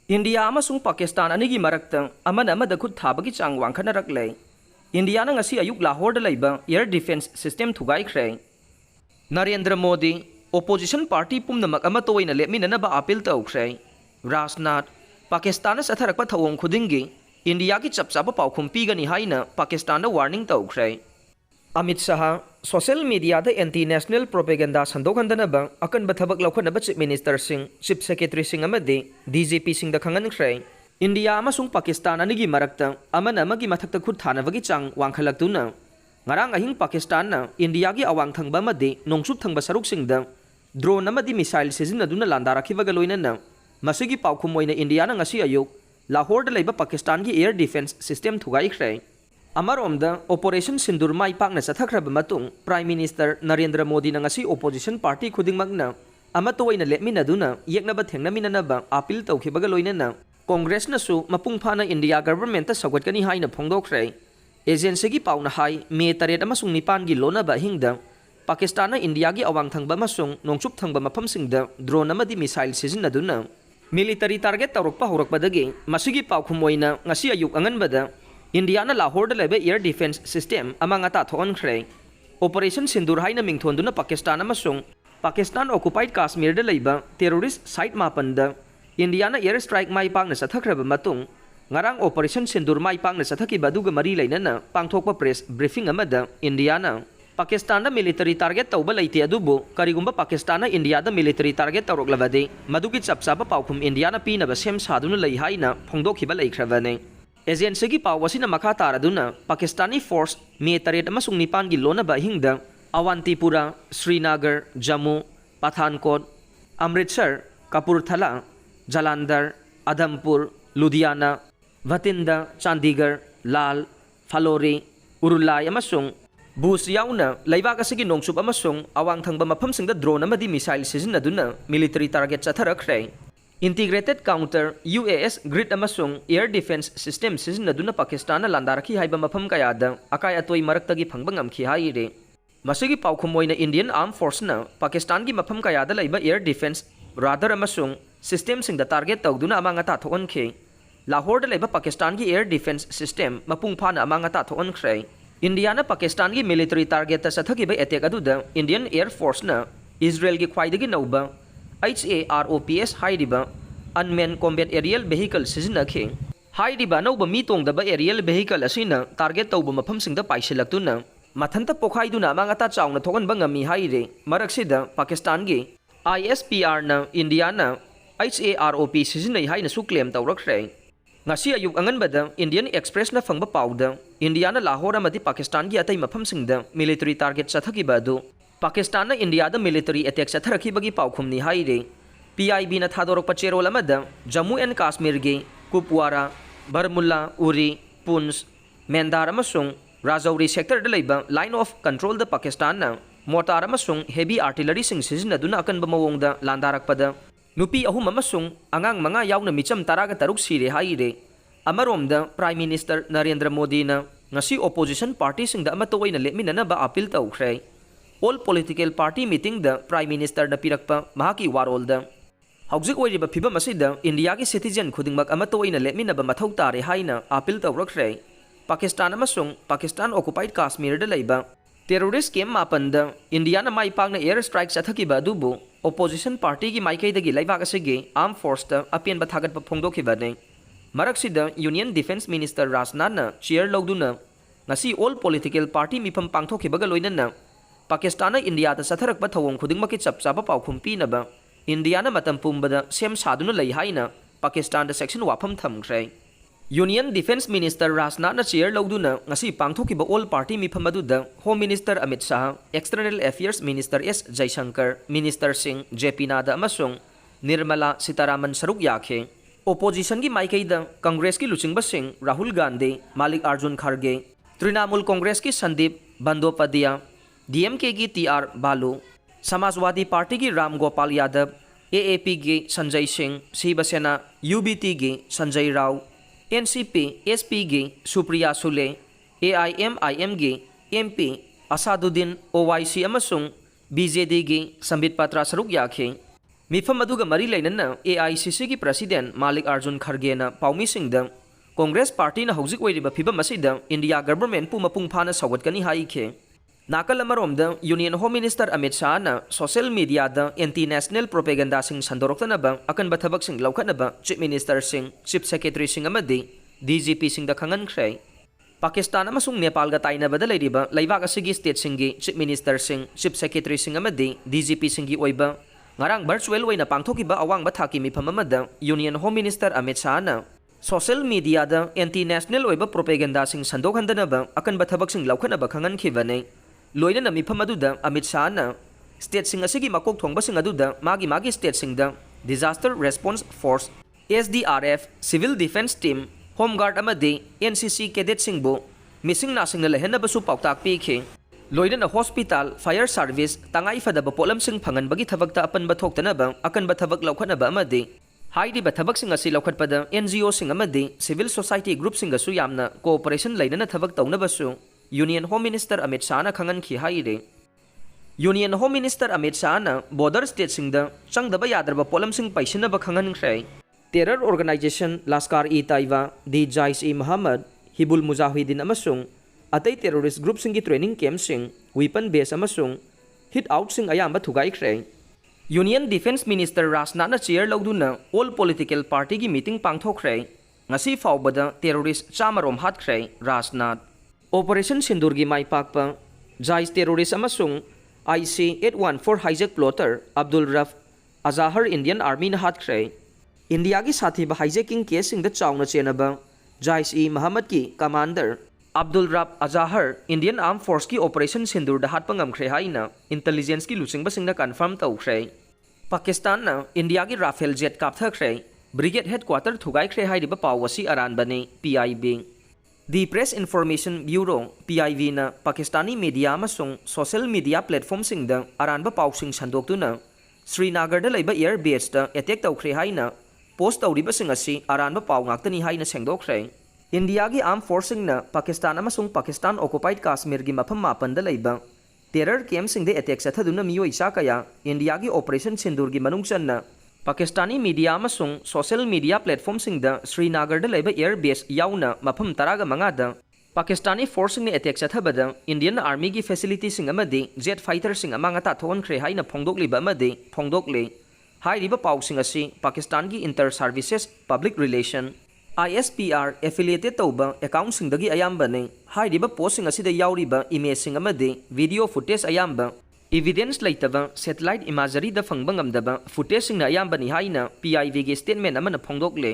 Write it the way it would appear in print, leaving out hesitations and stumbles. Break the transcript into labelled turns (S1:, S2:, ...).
S1: India Amasung Pakistan Anigi Marakta Amana Amada Khut Thabagi Chang Wangkhatnarakle. India na ngasi ayuk Lahore da laiba air defense system thugaikre. Narendra Modi opposition party pumnamak ama toina lepminanaba appeal tawkre. Rajnath Pakistan satharakpa thawong khudingi India ki chapchapa paukhum pigani haina Pakistan da warning tawkre. Amit Shah social media da anti-national propaganda sandokhandanaba akan bathabak laukhanaba chief minister sing chief secretary sing amade DGP sing da khangankre. India amasung Pakistan anigi marakta amana amagi mathakta khut thabagi chang wangkhalaktuna ngarang ahing Pakistan na India gi awang thangba made nongsup thangba saruk singda drone amadi missile sizinaduna landarakhibaga loinana masigi paukhum oina India na ngasi ayuk Lahore da leiba Pakistan gi air defense system thugaikre. Amaromda Operation Sindur mai pakna sathakraba matung Prime Minister Narendra Modi na ngasi opposition party khudingmakna amatoina lepminaduna yeknaba thengnaminanaba appeal tawkhibaga loinana Congress na su mapung phana India government ta sawatkani haina phongdokre. Agency gi pauna hai me taret amasung nipan gi lona ba hingda Pakistan na India gi awang thangba masung nongchup thangba mafam singda drone amadi missile sizinaduna military target tawrokpa horakpadagi masigi paukhum oina ngasi ayuk anganbada India na Lahore da lebe air defense system amanga ta thoonkhre. Operation Sindur haina mingthonduna Pakistan amasung Pakistan occupied Kashmir da leiba terrorist site mapanda India na air strike mai pakna sathakraba matung ngarang Operation Sindur mai pakna sathaki baduga mari lainana pangthokpa press briefing amada India na Pakistan na military target tawba laite adubu karigumba Pakistan na India da military target tawroklabade madugi chapchaba paukhum India na pinaba sem saduna lei haina phongdokhiba leikhrabane. Agency gi pawasina makha taraduna Pakistani force me taret amasung nipan gi lona ba hingda Awantipura, Srinagar, Jammu, Pathankot, Amritsar, Kapurthala, Jalandhar, Adhampur, Ludhiana, Bhatinda, Chandigarh, Lal, Falori, Urulai amasung Bus yauna laibak asigi nongsup amasung awang thangba maphamsingda drone amadi missile sizinaduna military target chatharakre. Integrated Counter UAS Grid amasung Air Defense System sizinaduna Pakistan na landarakhi haiba mafam kayada akay atoi maraktagi phangba ngamkhi haire. Masigi paukhum oina Indian Armed Force na Pakistan gi mafam kayada laiba air defense radar amasung system sing da target tawduna amanga ta thonkhe. Lahore da laiba Pakistan gi air defense system mapung phana amanga ta thonkre. India na Pakistan gi military target ta sathaki ba attack aduda Indian Air Force na Israel gi khwaidagi nauba HAROPS hairiba unmanned combat aerial vehicle sizinakhe. Hairiba nauba mi tongdaba aerial vehicle asina target tawba mafam singda paisilaktuna mathanta pokhaiduna amanga ta chawna thogan bangami haire maraksida Pakistan gi ISPR na India na HAROP sizinai haina su claim tawrakre. Ngasi ayuk anganbada Indian Express na phangba pauda India na Lahore amadi Pakistan gi atai mafam singda military target chathaki badu Pakistan na India da military attack chatharaki bagi paukhum ni haire. PIB na thadorok pachero amada Jammu and Kashmir gi Kupwara, Baramulla, Uri, Poonch, Mendar amasung Rajouri sector da leiba line of control da Pakistan na mortar amasung heavy artillery sing sizinaduna akanba mawongda landarakpada nupi ahum amasung angang mga yauna micham taraga taruk sire haire. Amaromda Prime Minister Narendra Modi na ngasi opposition party sing da amatoy na lepminana ba appeal tawkre. All political party meeting da Prime Minister na pirakpa mahaki warol da hawjik oiriba phibam asida India gi citizen khudingmak amatoy na lepminaba mathau tare haina appeal tawrakre. Pakistan amasung Pakistan occupied Kashmir da leiba terrorist camp mapanda India na mai pakna air strike chathakiba adubu opposition party gi maikaidagi laibak asigi armed force ta apian ba thagat pa phongdokhibane. Maraksida Union Defense Minister Rajnath na chair logduna ngasi all political party mifam pangthokhibaga loinana Pakistan na India ta satharakpa thawong khudingmaki chapchaba paukhum pinaba India na matam pumbada sem saduna lei haina Pakistan da section wafam thamkhre. Union Defense Minister Rajnath na chair logduna ngasi pangthokiba all party mifam aduda Home Minister Amit Shah, External Affairs Minister S Jaishankar, Minister Singh JP Nada amasung Nirmala Sitaraman saruk yakhe. Opposition gi maikaida Congress ki Luchingba Singh, Rahul Gandhi, Malik Arjun Kharge, Trinamool Congress ki Sandeep Bandyopadhyay, DMK की TR बालू, Samajwadi party की Ram Gopal Yadav, AAP की Sanjay Singh, Shiv Sena UBT की Sanjay Rao, NCP SP की Supriya Sule, AIMIM की MP Asaduddin OIC अमसुंग BJD की संबित पत्रा सरुक याखे. ꯃꯤꯐꯝ ꯑꯗꯨꯒ ꯃꯔꯤ ꯂꯩꯅꯅ AICC ꯒꯤ ꯄ꯭ꯔꯦꯁꯤꯗꯦꯟꯠ ꯃꯥꯂꯤꯛ ꯑꯥꯔꯖꯨꯟ ꯈꯔꯒꯦꯅ ꯄꯥꯎꯃꯤꯁꯤꯡꯗ ꯀꯣꯡꯒ꯭ꯔꯦꯁ ꯄꯥꯔꯇꯤꯅ ꯍꯧꯖꯤꯛ ꯑꯣꯏꯔꯤꯕ ꯐꯤꯕꯝ ꯑꯁꯤꯗ ꯏꯟꯗꯤꯌꯥ ꯒꯚꯔꯟꯃꯦꯟꯠꯄꯨ ꯃꯄꯨꯡ ꯐꯥꯅ ꯁꯧꯒꯠꯀꯅꯤ ꯍꯥꯏꯈꯤ ꯅꯥꯀꯜ ꯑꯃꯔꯣꯝꯗ ꯌꯨꯅꯤꯌꯟ ꯍꯣꯝ ꯃꯤꯅꯤꯁꯇꯔ ꯑꯃꯤꯠ ꯁꯥꯍꯅ ꯁꯣꯁꯤꯌꯦꯜ ꯃꯤडियाꯗ ꯑꯦꯟꯇꯤ ꯅꯦꯁꯅꯦल ꯄ꯭ꯔꯣꯄꯦꯒꯦꯟꯗꯥꯁꯤꯡ ꯁꯟꯗꯣꯔꯛꯇꯅꯕ ꯑꯀꯟꯕ ꯊꯕꯛꯁꯤꯡ ꯂꯧꯈꯠꯅꯕ ꯆꯤꯐ ꯃꯤꯅꯤꯁꯇꯔꯁꯤꯡ ꯆꯤꯐ ꯁꯦꯀ꯭ꯔꯦꯇꯔꯤꯁꯤꯡ ꯑꯃꯗꯤ DGPꯁꯤꯡꯗ ꯈꯪꯍꯟꯈ꯭ꯔꯦ ꯄꯥꯀꯤꯁꯇꯥꯟ ꯑꯃꯁꯨꯡ ꯅꯦꯄꯥꯜꯒ ꯇꯥꯏꯅꯕꯗ ꯂꯩꯔꯤꯕ ꯂꯩꯕꯥꯛ ꯑꯁꯤꯒꯤ ꯁ꯭ꯇꯦꯠꯁꯤꯡꯒꯤ ꯆꯤꯐ ꯃꯤꯅꯤꯁꯇꯔꯁꯤꯡ ꯆꯤꯐ ꯁꯦꯀ꯭ꯔꯦꯇꯔꯤꯁꯤꯡ ꯑꯃꯗꯤ DGPꯁꯤꯡꯒꯤ ꯑꯣꯏꯕ ngarang virtual oina pangthokiba awangba thaki mifam amada Union Home Minister Amit Shahna social media da anti national oiba propaganda sing sandokhandanaba akanba thabak sing laukhanaba khangankhibane loinana mifam aduda Amit Shahna state sing asigi makok thongba sing aduda magi state sing da disaster response force SDRF civil defense team home guard amadi NCC cadet sing bo missing na sing na lehenaba su pautak pikhe loinana hospital fire service tangai fadaba polam sing phangan bagi thabakta apanba thoktanaba akanba thabak laukhanaba amadi hairiba thabak sing asi laukhatpada NGO sing amadi civil society group sing asu yamna cooperation lainana thabak taunaba su Union Home Minister Amit Shahna khangan khi haire Union Home Minister Amit Shahna border state sing da changdaba yadraba polam sing paisinaba khangan khrai terror organization Lashkar-e-Taiba di Jaish-e-Mohammed Hibul Mujahideen amasung atai terrorist group singi training camp sing weapon base amasung hit out sing ayamba thugai khre Union Defense Minister Rajnath na chair lawduna all political party gi meeting pangthok khre ngasi faubada terrorist chamarom hat khre Rajnath Operation Sindur gi mai pakpa Jais terrorist amasung IC-814 hijack plotter Abdul Raf Azahar Indian Army na hat khre India gi sathi ba hijacking case sing da chawna chenaba Jaish-e-Mohammed ki commander Abdul Rab Azahar Indian Armed Force ki Operation Sindur da hatpa ngamkhre haina intelligence ki lusingba singna confirm tawkhre Pakistan na India ki Rafale jet kapthakre brigade headquarter thugai khre hairiba pawasi aran bane PIB The Press Information Bureau PIB na Pakistani media amasung social media platform singda aranba pawsing sandoktuna Srinagar da leiba air base da attack tawkhre haina post tawriba sing asi aranba paw ngaktani haina sengdokkhre India ki armed forcing na Pakistan amasung Pakistan occupied Kashmir gi mafam mapanda leiba terror camp sing de attack sathaduna miyoi sa kaya India ki Operation Sindur gi manung channa Pakistani media amasung social media platform sing da Srinagar da leiba air base yauna mafam taraga manga da Pakistani forcing ni attack sathabada Indian Army gi facility sing amadi jet fighter sing amanga ta thon khre haina phongdok liba amadi phongdok le hai riba paw sing asi Pakistan gi inter services public relation ISPR affiliated tauba account sing dagi ayamba ne hairiba post sing asida yauriba image sing amade video footage ayamba evidence laitaba satellite imagery da phangba ngamdaba footage sing na ayamba ni haina PIV ge statement amana phongdok le